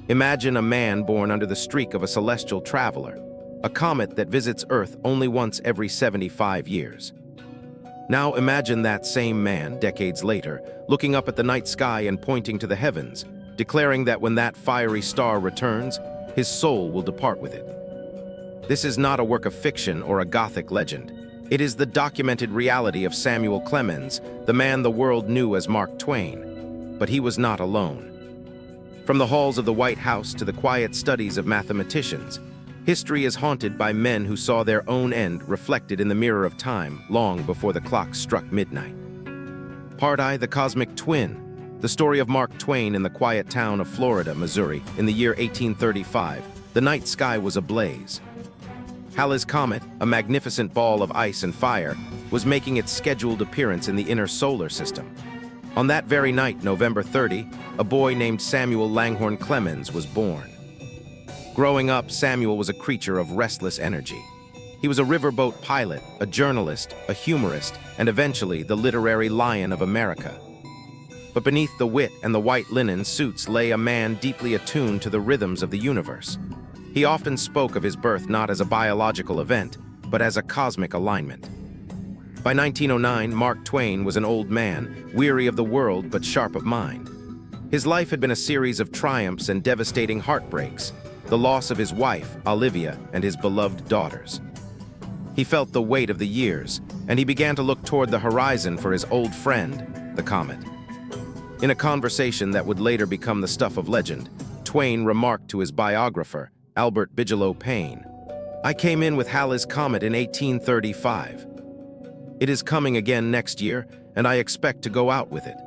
Imagine a man born under the streak of a celestial traveler, a comet that visits Earth only once every 75 years. Now imagine that same man, decades later, looking up at the night sky and pointing to the heavens, declaring that when that fiery star returns, his soul will depart with it. This is not a work of fiction or a Gothic legend. It is the documented reality of Samuel Clemens, the man the world knew as Mark Twain. But he was not alone. From the halls of the White House to the quiet studies of mathematicians, history is haunted by men who saw their own end reflected in the mirror of time long before the clock struck midnight. Part I, the Cosmic Twin, the story of Mark Twain in the quiet town of Florida, Missouri, in the year 1835. The night sky was ablaze. Halley's Comet, a magnificent ball of ice and fire, was making its scheduled appearance in the inner solar system. On that very night, November 30, a boy named Samuel Langhorne Clemens was born. Growing up, Samuel was a creature of restless energy. He was a riverboat pilot, a journalist, a humorist, and eventually the literary lion of America. But beneath the wit and the white linen suits lay a man deeply attuned to the rhythms of the universe. He often spoke of his birth not as a biological event, but as a cosmic alignment. By 1909, Mark Twain was an old man, weary of the world but sharp of mind. His life had been a series of triumphs and devastating heartbreaks, the loss of his wife, Olivia, and his beloved daughters. He felt the weight of the years, and he began to look toward the horizon for his old friend, the comet. In a conversation that would later become the stuff of legend, Twain remarked to his biographer, Albert Bigelow Paine, "I came in with Halley's Comet in 1835. It is coming again next year, and I expect to go out with it.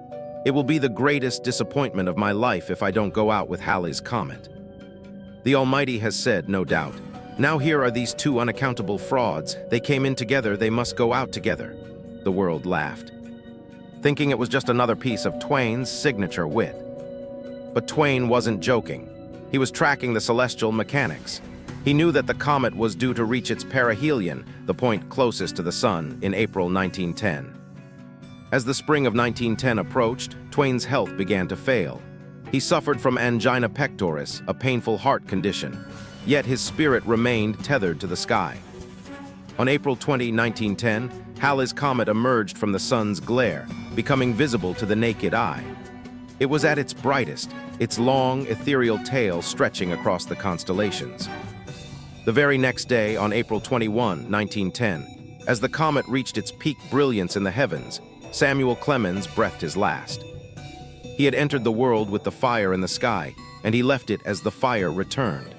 It will be the greatest disappointment of my life if I don't go out with Halley's Comet." The Almighty has said, no doubt, "Now here are these two unaccountable frauds. They came in together, they must go out together." The world laughed, thinking it was just another piece of Twain's signature wit. But Twain wasn't joking. He was tracking the celestial mechanics. He knew that the comet was due to reach its perihelion, the point closest to the sun, in April 1910. As the spring of 1910 approached, Twain's health began to fail. He suffered from angina pectoris, a painful heart condition, yet his spirit remained tethered to the sky. On April 20, 1910, Halley's Comet emerged from the sun's glare, becoming visible to the naked eye. It was at its brightest, its long, ethereal tail stretching across the constellations. The very next day, on April 21, 1910, as the comet reached its peak brilliance in the heavens, Samuel Clemens breathed his last. He had entered the world with the fire in the sky, and he left it as the fire returned.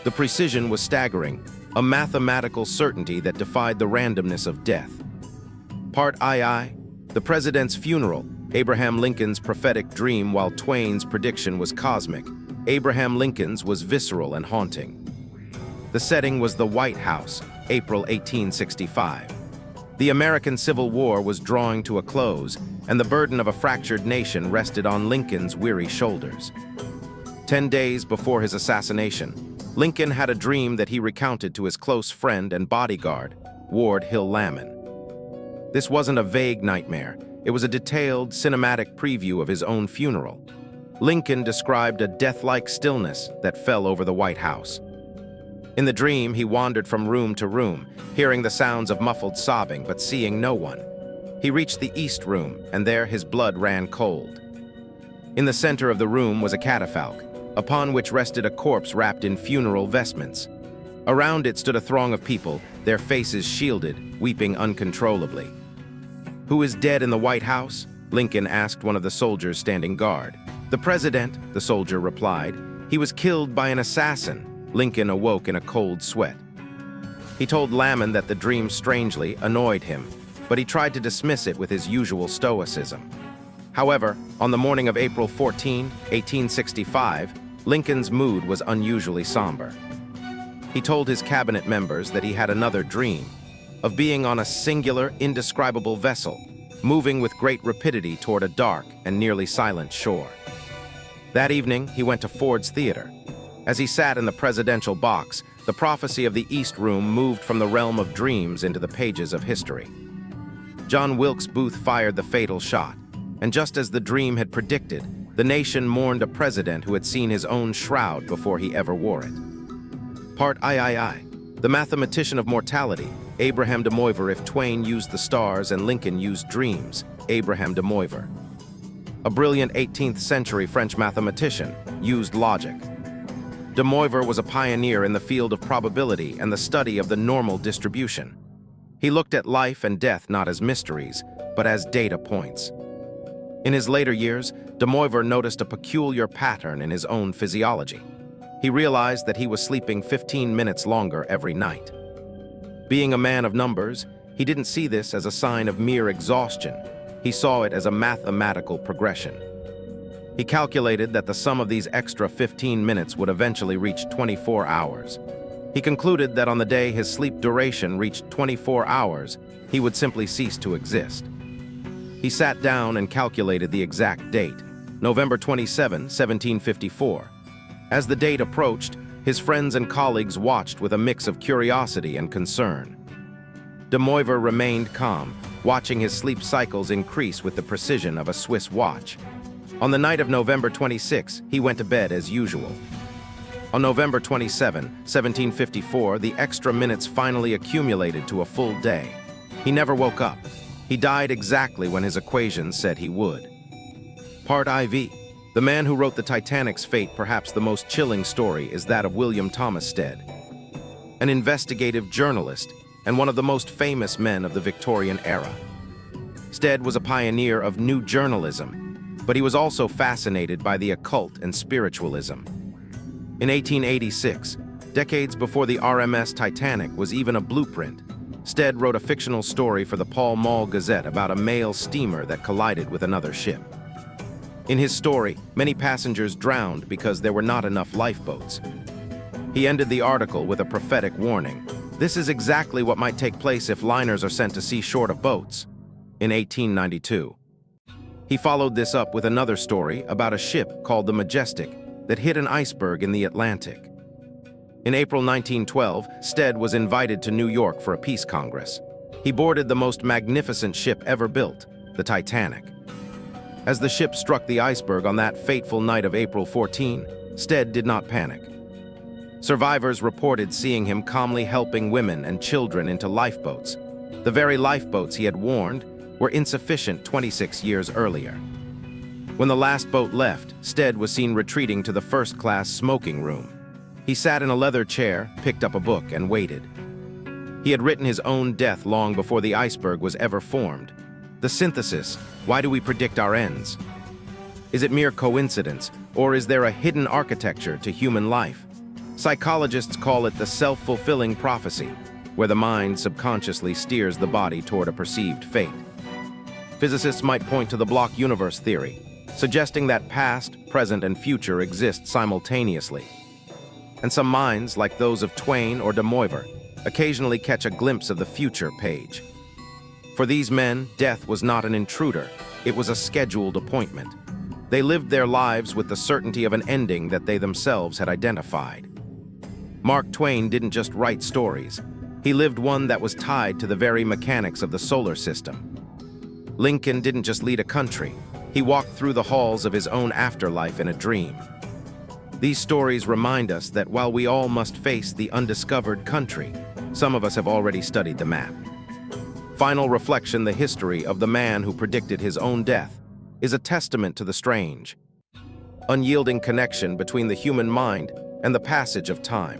The precision was staggering, a mathematical certainty that defied the randomness of death. Part II, the President's Funeral, Abraham Lincoln's prophetic dream while Twain's prediction was cosmic. Abraham Lincoln's was visceral and haunting. The setting was the White House, April 1865. The American Civil War was drawing to a close, and the burden of a fractured nation rested on Lincoln's weary shoulders. 10 days before his assassination, Lincoln had a dream that he recounted to his close friend and bodyguard, Ward Hill Lamon. This wasn't a vague nightmare. It was a detailed, cinematic preview of his own funeral. Lincoln described a death-like stillness that fell over the White House. In the dream, he wandered from room to room, hearing the sounds of muffled sobbing but seeing no one. He reached the East Room, and there his blood ran cold. In the center of the room was a catafalque, upon which rested a corpse wrapped in funeral vestments. Around it stood a throng of people, their faces shielded, weeping uncontrollably. "Who is dead in the White House?" Lincoln asked one of the soldiers standing guard. "The president," the soldier replied. "He was killed by an assassin." Lincoln awoke in a cold sweat. He told Lamon that the dream strangely annoyed him, but he tried to dismiss it with his usual stoicism. However, on the morning of April 14, 1865, Lincoln's mood was unusually somber. He told his cabinet members that he had another dream, of being on a singular, indescribable vessel, moving with great rapidity toward a dark and nearly silent shore. That evening, he went to Ford's Theater. As he sat in the presidential box, the prophecy of the East Room moved from the realm of dreams into the pages of history. John Wilkes Booth fired the fatal shot, and just as the dream had predicted, The nation mourned a president who had seen his own shroud before he ever wore it. Part III. The mathematician of mortality, Abraham de Moivre. If Twain used the stars and Lincoln used dreams, Abraham de Moivre. A brilliant 18th century French mathematician, used logic. De Moivre was a pioneer in the field of probability and the study of the normal distribution. He looked at life and death not as mysteries, but as data points. In his later years, de Moivre noticed a peculiar pattern in his own physiology. He realized that he was sleeping 15 minutes longer every night. Being a man of numbers, he didn't see this as a sign of mere exhaustion. He saw it as a mathematical progression. He calculated that the sum of these extra 15 minutes would eventually reach 24 hours. He concluded that on the day his sleep duration reached 24 hours, he would simply cease to exist. He sat down and calculated the exact date, November 27, 1754. As the date approached, his friends and colleagues watched with a mix of curiosity and concern. De Moivre remained calm, watching his sleep cycles increase with the precision of a Swiss watch. On the night of November 26, he went to bed as usual. On November 27, 1754, the extra minutes finally accumulated to a full day. He never woke up. He died exactly when his equations said he would. Part IV. The man who wrote the Titanic's fate, perhaps the most chilling story, is that of William Thomas Stead, an investigative journalist and one of the most famous men of the Victorian era. Stead was a pioneer of new journalism, but he was also fascinated by the occult and spiritualism. In 1886, decades before the RMS Titanic was even a blueprint, Stead wrote a fictional story for the Pall Mall Gazette about a mail steamer that collided with another ship. In his story, many passengers drowned because there were not enough lifeboats. He ended the article with a prophetic warning. This is exactly what might take place if liners are sent to sea short of boats. In 1892. He followed this up with another story about a ship called the Majestic that hit an iceberg in the Atlantic. In April 1912, Stead was invited to New York for a peace congress. He boarded the most magnificent ship ever built, the Titanic. As the ship struck the iceberg on that fateful night of April 14, Stead did not panic. Survivors reported seeing him calmly helping women and children into lifeboats. The very lifeboats he had warned were insufficient 26 years earlier. When the last boat left, Stead was seen retreating to the first-class smoking room. He sat in a leather chair, picked up a book, and waited. He had written his own death long before the iceberg was ever formed. The synthesis, why do we predict our ends? Is it mere coincidence, or is there a hidden architecture to human life? Psychologists call it the self-fulfilling prophecy, where the mind subconsciously steers the body toward a perceived fate. Physicists might point to the block universe theory, suggesting that past, present, and future exist simultaneously. And some minds, like those of Twain or de Moivre, occasionally catch a glimpse of the future page. For these men, death was not an intruder, it was a scheduled appointment. They lived their lives with the certainty of an ending that they themselves had identified. Mark Twain didn't just write stories, he lived one that was tied to the very mechanics of the solar system. Lincoln didn't just lead a country, he walked through the halls of his own afterlife in a dream. These stories remind us that while we all must face the undiscovered country, some of us have already studied the map. Final reflection: the history of the man who predicted his own death is a testament to the strange, unyielding connection between the human mind and the passage of time.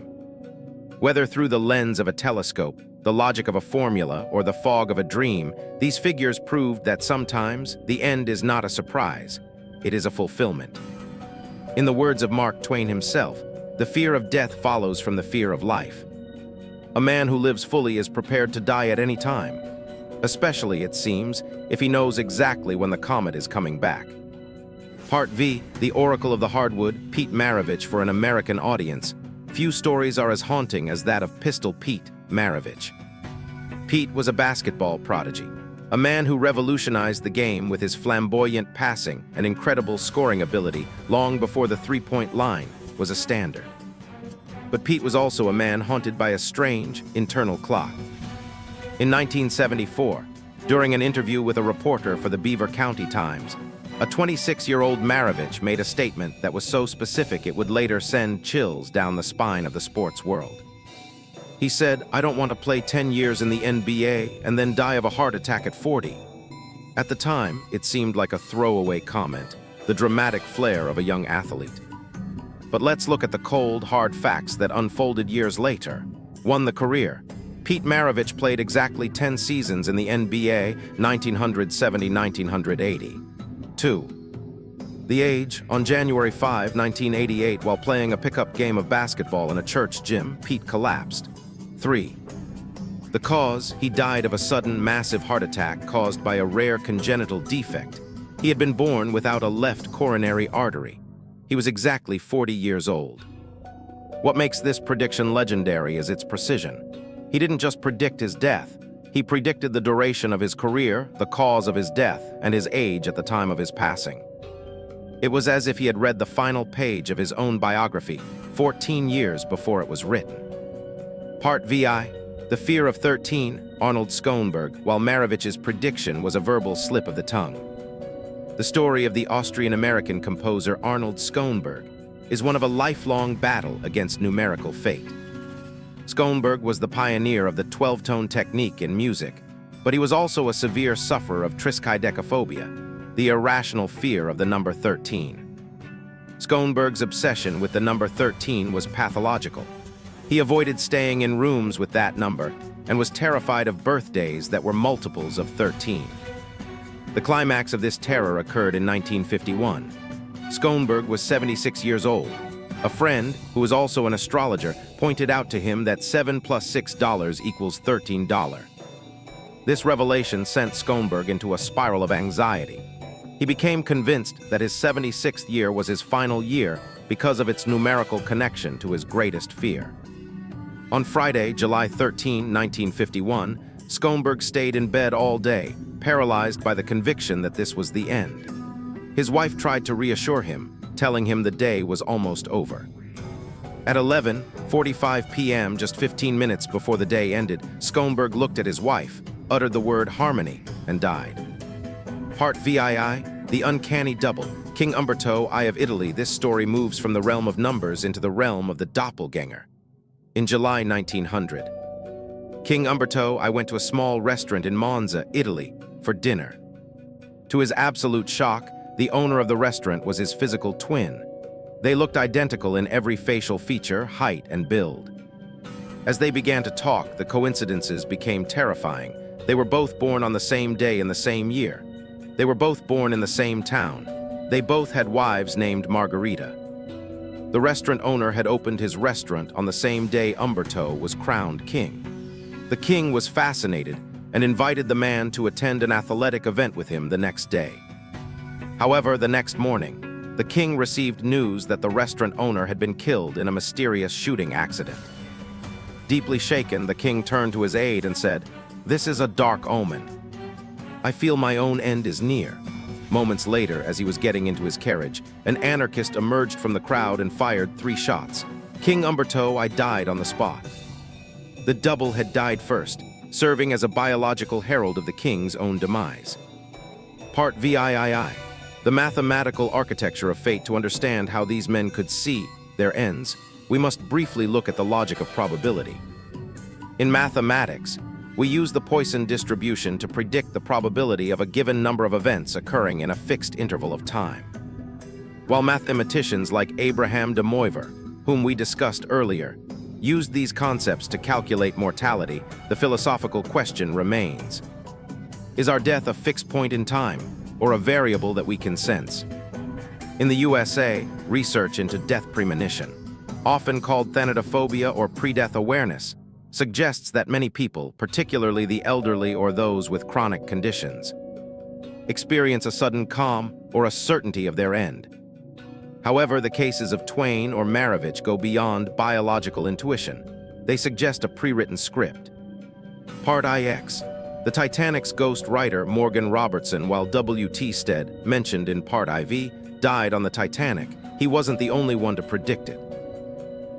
Whether through the lens of a telescope, the logic of a formula, or the fog of a dream, these figures proved that sometimes the end is not a surprise, it is a fulfillment. In the words of Mark Twain himself, the fear of death follows from the fear of life. A man who lives fully is prepared to die at any time, especially, it seems, if he knows exactly when the comet is coming back. Part V, The Oracle of the Hardwood, Pete Maravich. For an American audience, few stories are as haunting as that of Pistol Pete Maravich. Pete was a basketball prodigy, a man who revolutionized the game with his flamboyant passing and incredible scoring ability long before the three-point line was a standard. But Pete was also a man haunted by a strange, internal clock. In 1974, during an interview with a reporter for the Beaver County Times, A 26-year-old Maravich made a statement that was so specific it would later send chills down the spine of the sports world. He said, "I don't want to play 10 years in the NBA and then die of a heart attack at 40. At the time, it seemed like a throwaway comment, the dramatic flair of a young athlete. But let's look at the cold, hard facts that unfolded years later. 1. The career. Pete Maravich played exactly 10 seasons in the NBA, 1970-1980. 2. The age. On January 5, 1988, while playing a pickup game of basketball in a church gym, Pete collapsed. 3. The cause. He died of a sudden, massive heart attack caused by a rare congenital defect. He had been born without a left coronary artery. He was exactly 40 years old. What makes this prediction legendary is its precision. He didn't just predict his death. He predicted the duration of his career, the cause of his death, and his age at the time of his passing. It was as if he had read the final page of his own biography 14 years before it was written. Part VI. The Fear of 13, Arnold Schoenberg, while Maravich's prediction was a verbal slip of the tongue. The story of the Austrian-American composer Arnold Schoenberg is one of a lifelong battle against numerical fate. Schoenberg was the pioneer of the 12-tone technique in music, but he was also a severe sufferer of triskaidekaphobia, the irrational fear of the number 13. Schoenberg's obsession with the number 13 was pathological. He avoided staying in rooms with that number and was terrified of birthdays that were multiples of 13. The climax of this terror occurred in 1951. Schoenberg was 76 years old. A friend, who was also an astrologer, pointed out to him that 7 plus $6 equals $13. This revelation sent Schoenberg into a spiral of anxiety. He became convinced that his 76th year was his final year because of its numerical connection to his greatest fear. On Friday, July 13, 1951, Schoenberg stayed in bed all day, paralyzed by the conviction that this was the end. His wife tried to reassure him, telling him the day was almost over. At 11:45 p.m., just 15 minutes before the day ended, Schoenberg looked at his wife, uttered the word harmony, and died. Part VII. The Uncanny Double. King Umberto I of Italy. This story moves from the realm of numbers into the realm of the doppelganger. In July 1900, King Umberto I went to a small restaurant in Monza, Italy, for dinner. To his absolute shock, the owner of the restaurant was his physical twin. They looked identical in every facial feature, height, and build. As they began to talk, the coincidences became terrifying. They were both born on the same day in the same year. They were both born in the same town. They both had wives named Margarita. The restaurant owner had opened his restaurant on the same day Umberto was crowned king. The king was fascinated and invited the man to attend an athletic event with him the next day. However, the next morning, the king received news that the restaurant owner had been killed in a mysterious shooting accident. Deeply shaken, the king turned to his aide and said, "This is a dark omen. I feel my own end is near." Moments later, as he was getting into his carriage, an anarchist emerged from the crowd and fired 3 shots. King Umberto I died on the spot. The double had died first, serving as a biological herald of the king's own demise. Part VIII. The mathematical architecture of fate. To understand how these men could see their ends, we must briefly look at the logic of probability. In mathematics, we use the Poisson distribution to predict the probability of a given number of events occurring in a fixed interval of time. While mathematicians like Abraham de Moivre, whom we discussed earlier, used these concepts to calculate mortality, the philosophical question remains: is our death a fixed point in time, or a variable that we can sense? In the USA, research into death premonition, often called thanatophobia or pre-death awareness, suggests that many people, particularly the elderly or those with chronic conditions, experience a sudden calm or a certainty of their end. However, the cases of Twain or Maravich go beyond biological intuition. They suggest a pre-written script. Part IX. The Titanic's ghost writer Morgan Robertson, while W.T. Stead, mentioned in Part IV, died on the Titanic, he wasn't the only one to predict it.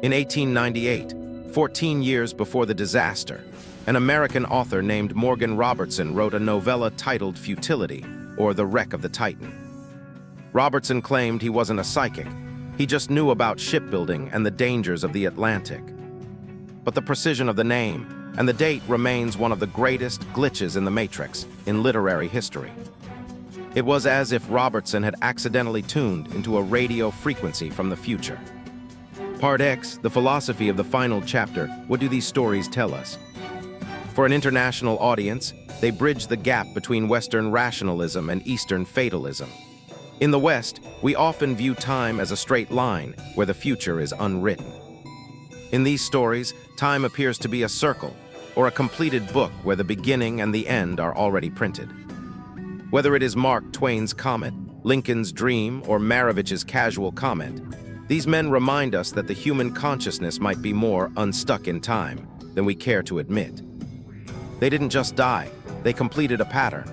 In 1898, 14 years before the disaster, an American author named Morgan Robertson wrote a novella titled Futility, or The Wreck of the Titan. Robertson claimed he wasn't a psychic. He just knew about shipbuilding and the dangers of the Atlantic. But the precision of the name and the date remains one of the greatest glitches in the Matrix in literary history. It was as if Robertson had accidentally tuned into a radio frequency from the future. Part X, the philosophy of the final chapter. What do these stories tell us? For an international audience, they bridge the gap between Western rationalism and Eastern fatalism. In the West, we often view time as a straight line where the future is unwritten. In these stories, time appears to be a circle or a completed book where the beginning and the end are already printed. Whether it is Mark Twain's Comet, Lincoln's Dream, or Marevich's casual comment, these men remind us that the human consciousness might be more unstuck in time than we care to admit. They didn't just die, they completed a pattern.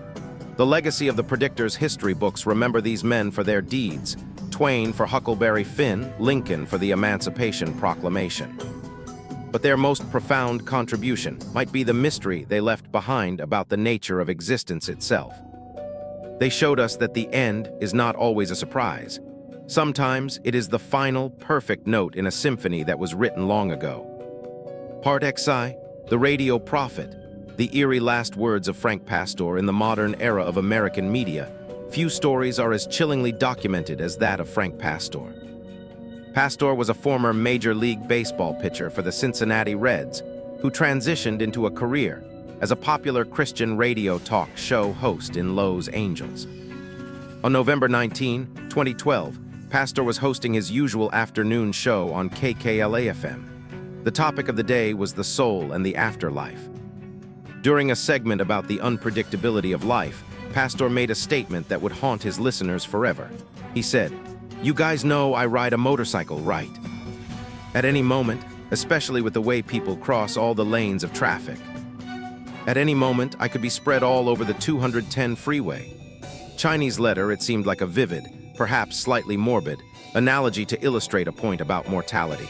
The legacy of the Predictor's history books remember these men for their deeds, Twain for Huckleberry Finn, Lincoln for the Emancipation Proclamation. But their most profound contribution might be the mystery they left behind about the nature of existence itself. They showed us that the end is not always a surprise. Sometimes it is the final, perfect note in a symphony that was written long ago. Part XI, the radio prophet, the eerie last words of Frank Pastor in the modern era of American media. Few stories are as chillingly documented as that of Frank Pastor. Pastor was a former Major League Baseball pitcher for the Cincinnati Reds, who transitioned into a career as a popular Christian radio talk show host in Los Angeles. On November 19, 2012, Pastor was hosting his usual afternoon show on KKLA-FM. The topic of the day was the soul and the afterlife. During a segment about the unpredictability of life, Pastor made a statement that would haunt his listeners forever. He said, "You guys know I ride a motorcycle, right? At any moment, especially with the way people cross all the lanes of traffic. At any moment, I could be spread all over the 210 freeway." Chinese letter, it seemed like a vivid, perhaps slightly morbid, analogy to illustrate a point about mortality.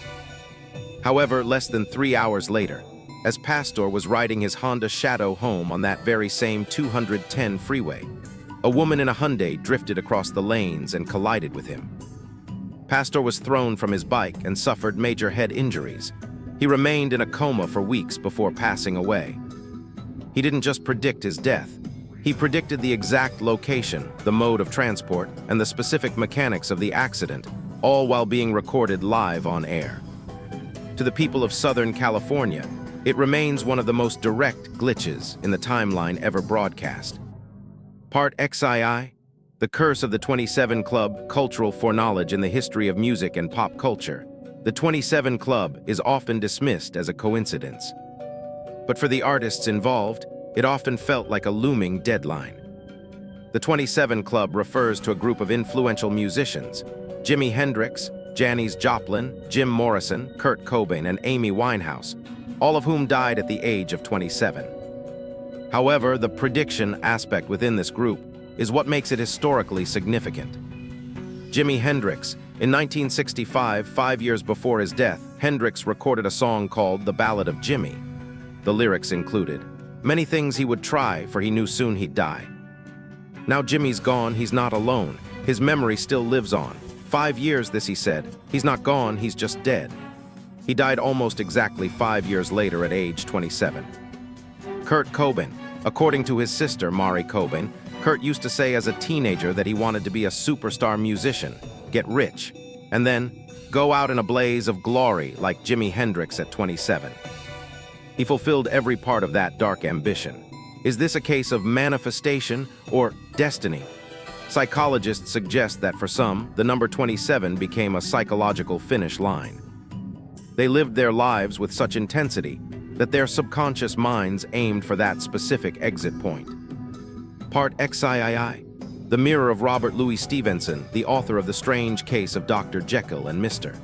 However, less than 3 hours later, as Pastor was riding his Honda Shadow home on that very same 210 freeway, a woman in a Hyundai drifted across the lanes and collided with him. Pastor was thrown from his bike and suffered major head injuries. He remained in a coma for weeks before passing away. He didn't just predict his death. He predicted the exact location, the mode of transport, and the specific mechanics of the accident, all while being recorded live on air. To the people of Southern California, it remains one of the most direct glitches in the timeline ever broadcast. Part XII, the curse of the 27 Club, cultural foreknowledge in the history of music and pop culture. The 27 Club is often dismissed as a coincidence. But for the artists involved, it often felt like a looming deadline. The 27 Club refers to a group of influential musicians: Jimi Hendrix, Janis Joplin, Jim Morrison, Kurt Cobain, and Amy Winehouse, all of whom died at the age of 27. However, the prediction aspect within this group is what makes it historically significant. Jimi Hendrix, in 1965, 5 years before his death, Hendrix recorded a song called The Ballad of Jimmy. The lyrics included, "Many things he would try, for he knew soon he'd die." Now Jimmy's gone, he's not alone. His memory still lives on. 5 years, this he said. He's not gone, he's just dead. He died almost exactly 5 years later at age 27. Kurt Cobain. According to his sister, Mari Cobain, Kurt used to say as a teenager that he wanted to be a superstar musician, get rich, and then go out in a blaze of glory like Jimi Hendrix at 27. He fulfilled every part of that dark ambition. Is this a case of manifestation or destiny? Psychologists suggest that for some, the number 27 became a psychological finish line. They lived their lives with such intensity that their subconscious minds aimed for that specific exit point. Part XIII, the mirror of Robert Louis Stevenson, the author of The Strange Case of Dr. Jekyll and Mr.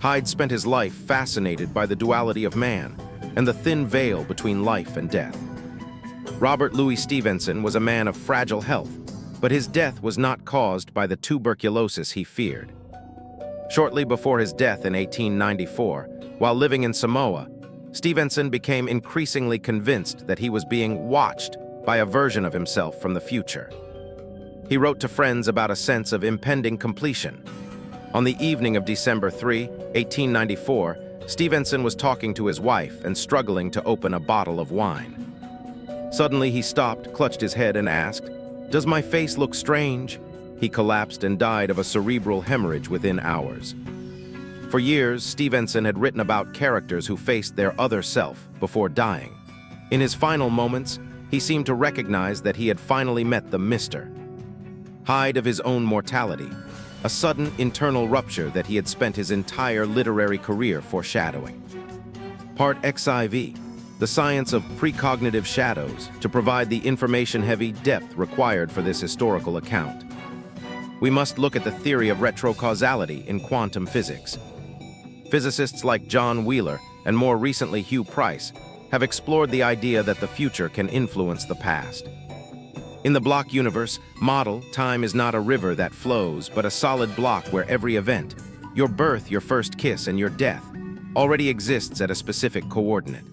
Hyde, spent his life fascinated by the duality of man and the thin veil between life and death. Robert Louis Stevenson was a man of fragile health, but his death was not caused by the tuberculosis he feared. Shortly before his death in 1894, while living in Samoa, Stevenson became increasingly convinced that he was being watched by a version of himself from the future. He wrote to friends about a sense of impending completion. On the evening of December 3, 1894, Stevenson was talking to his wife and struggling to open a bottle of wine. Suddenly he stopped, clutched his head, and asked, "Does my face look strange?" He collapsed and died of a cerebral hemorrhage within hours. For years, Stevenson had written about characters who faced their other self before dying. In his final moments, he seemed to recognize that he had finally met the Mr. Hyde of his own mortality, a sudden internal rupture that he had spent his entire literary career foreshadowing. Part XIV, the science of precognitive shadows, to provide the information-heavy depth required for this historical account. We must look at the theory of retrocausality in quantum physics. Physicists like John Wheeler, and more recently Hugh Price, have explored the idea that the future can influence the past. In the block universe model, time is not a river that flows, but a solid block where every event, your birth, your first kiss, and your death, already exists at a specific coordinate.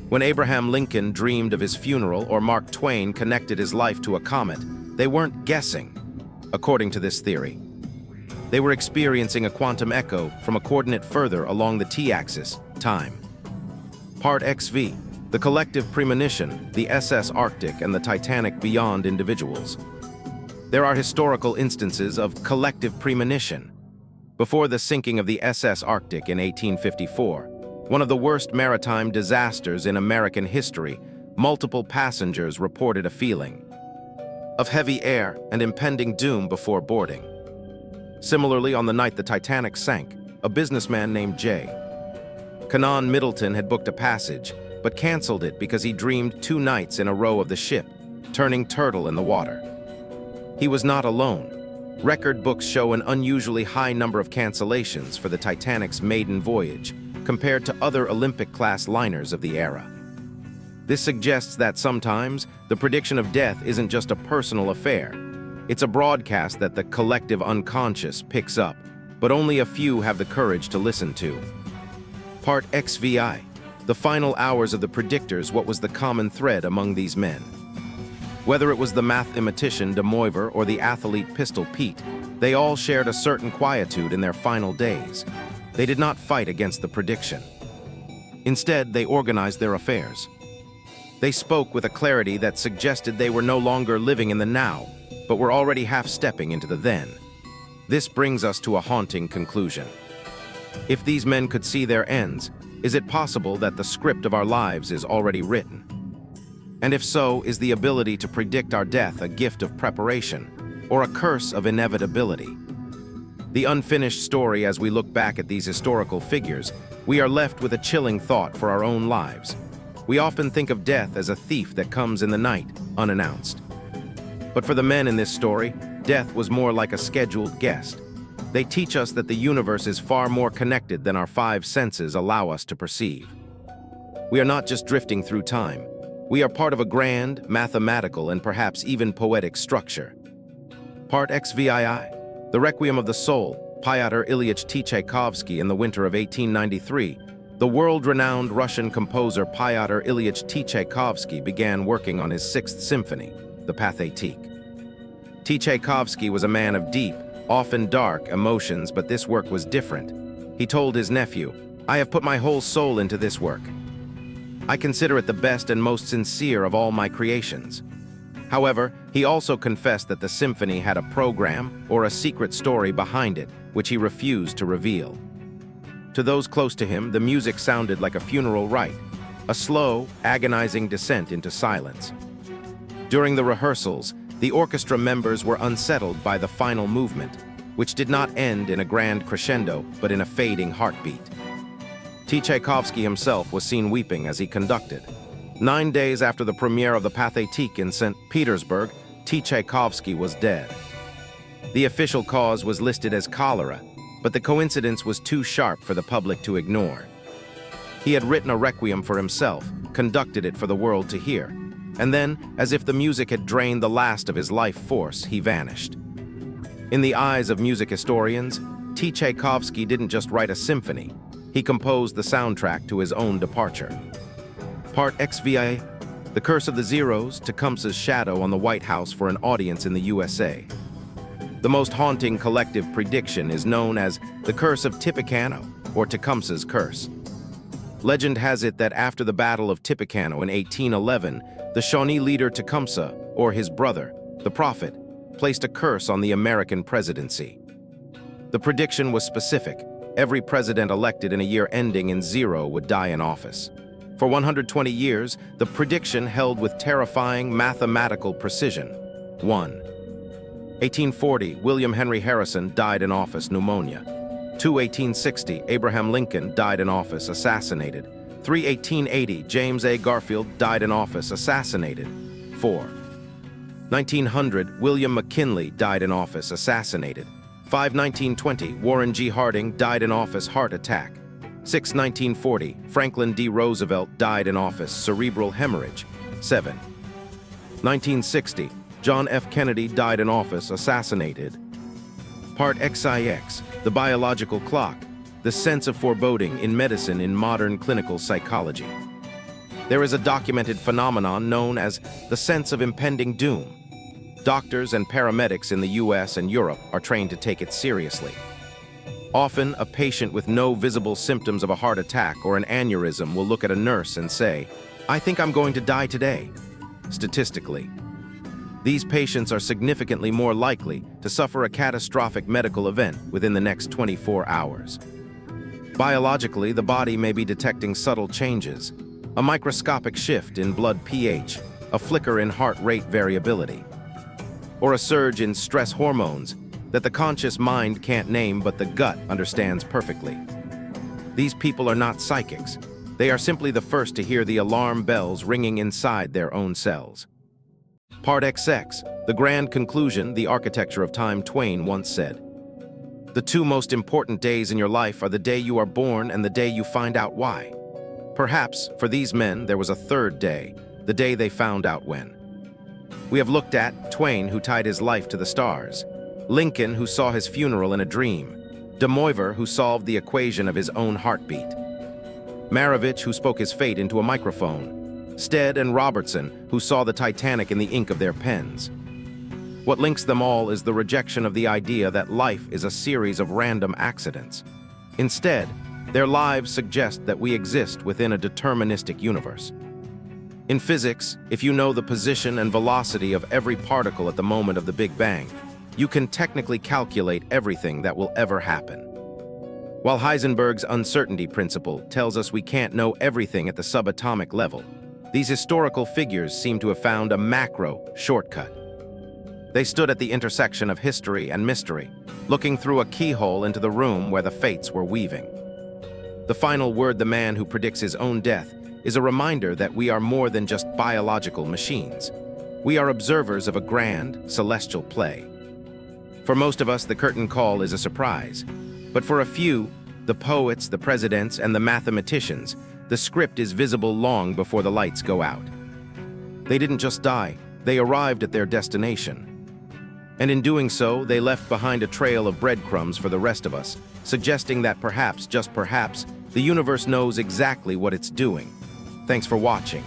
When Abraham Lincoln dreamed of his funeral or Mark Twain connected his life to a comet, they weren't guessing, according to this theory. They were experiencing a quantum echo from a coordinate further along the t-axis, time. Part XV, the collective premonition, the SS Arctic and the Titanic beyond individuals. There are historical instances of collective premonition. Before the sinking of the SS Arctic in 1854, one of the worst maritime disasters in American history, multiple passengers reported a feeling of heavy air and impending doom before boarding. Similarly, on the night the Titanic sank, a businessman named J. Canon Middleton had booked a passage, but canceled it because he dreamed 2 nights in a row of the ship, turning turtle in the water. He was not alone. Record books show an unusually high number of cancellations for the Titanic's maiden voyage, compared to other Olympic-class liners of the era. This suggests that sometimes the prediction of death isn't just a personal affair. It's a broadcast that the collective unconscious picks up, but only a few have the courage to listen to. Part XVI, the final hours of the predictors. What was the common thread among these men? Whether it was the mathematician de Moivre or the athlete Pistol Pete, they all shared a certain quietude in their final days. They did not fight against the prediction. Instead, they organized their affairs. They spoke with a clarity that suggested they were no longer living in the now, but were already half-stepping into the then. This brings us to a haunting conclusion. If these men could see their ends, is it possible that the script of our lives is already written? And if so, is the ability to predict our death a gift of preparation or a curse of inevitability? The unfinished story. As we look back at these historical figures, we are left with a chilling thought for our own lives. We often think of death as a thief that comes in the night, unannounced. But for the men in this story, death was more like a scheduled guest. They teach us that the universe is far more connected than our 5 senses allow us to perceive. We are not just drifting through time. We are part of a grand, mathematical, and perhaps even poetic structure. Part XVII, the Requiem of the Soul, Pyotr Ilyich Tchaikovsky. In the winter of 1893, the world-renowned Russian composer Pyotr Ilyich Tchaikovsky began working on his 6th symphony, the Pathétique. Tchaikovsky was a man of deep, often dark emotions, but this work was different. He told his nephew, "I have put my whole soul into this work. I consider it the best and most sincere of all my creations." However, he also confessed that the symphony had a program or a secret story behind it, which he refused to reveal. To those close to him, the music sounded like a funeral rite, a slow, agonizing descent into silence. During the rehearsals, the orchestra members were unsettled by the final movement, which did not end in a grand crescendo, but in a fading heartbeat. Tchaikovsky himself was seen weeping as he conducted. 9 days after the premiere of the Pathétique in St. Petersburg, Tchaikovsky was dead. The official cause was listed as cholera, but the coincidence was too sharp for the public to ignore. He had written a requiem for himself, conducted it for the world to hear, and then, as if the music had drained the last of his life force, he vanished. In the eyes of music historians, Tchaikovsky didn't just write a symphony, he composed the soundtrack to his own departure. Part XVI, The Curse of the Zeros, Tecumseh's shadow on the White House for an audience in the USA. The most haunting collective prediction is known as the Curse of Tippecanoe, or Tecumseh's Curse. Legend has it that after the Battle of Tippecanoe in 1811, the Shawnee leader Tecumseh, or his brother, the Prophet, placed a curse on the American presidency. The prediction was specific. Every president elected in a year ending in 0 would die in office. For 120 years, the prediction held with terrifying mathematical precision. 1. 1840, William Henry Harrison died in office, pneumonia. 2. 1860, Abraham Lincoln died in office, assassinated. 3. 1880, James A. Garfield died in office, assassinated. 4. 1900, William McKinley died in office, assassinated. 5. 1920, Warren G. Harding died in office, heart attack. 6. 1940, Franklin D. Roosevelt died in office, cerebral hemorrhage. 7. 1960, John F. Kennedy died in office, assassinated. Part XIX, the biological clock, the sense of foreboding in medicine in modern clinical psychology. There is a documented phenomenon known as the sense of impending doom. Doctors and paramedics in the US and Europe are trained to take it seriously. Often, a patient with no visible symptoms of a heart attack or an aneurysm will look at a nurse and say, "I think I'm going to die today." Statistically, these patients are significantly more likely to suffer a catastrophic medical event within the next 24 hours. Biologically, the body may be detecting subtle changes, a microscopic shift in blood pH, a flicker in heart rate variability, or a surge in stress hormones that the conscious mind can't name but the gut understands perfectly. These people are not psychics. They are simply the first to hear the alarm bells ringing inside their own cells. Part XX, the grand conclusion, the architecture of time, Twain once said. The two most important days in your life are the day you are born and the day you find out why. Perhaps, for these men, there was a third day, the day they found out when. We have looked at Twain, who tied his life to the stars, Lincoln, who saw his funeral in a dream, De Moivre, who solved the equation of his own heartbeat, Maravich, who spoke his fate into a microphone, Stead and Robertson, who saw the Titanic in the ink of their pens. What links them all is the rejection of the idea that life is a series of random accidents. Instead, their lives suggest that we exist within a deterministic universe. In physics, if you know the position and velocity of every particle at the moment of the Big Bang, you can technically calculate everything that will ever happen. While Heisenberg's uncertainty principle tells us we can't know everything at the subatomic level, these historical figures seem to have found a macro shortcut. They stood at the intersection of history and mystery, looking through a keyhole into the room where the fates were weaving. The final word, the man who predicts his own death, is a reminder that we are more than just biological machines. We are observers of a grand, celestial play. For most of us, the curtain call is a surprise. But for a few, the poets, the presidents, and the mathematicians, the script is visible long before the lights go out. They didn't just die, they arrived at their destination. And in doing so, they left behind a trail of breadcrumbs for the rest of us, suggesting that perhaps, just perhaps, the universe knows exactly what it's doing. Thanks for watching.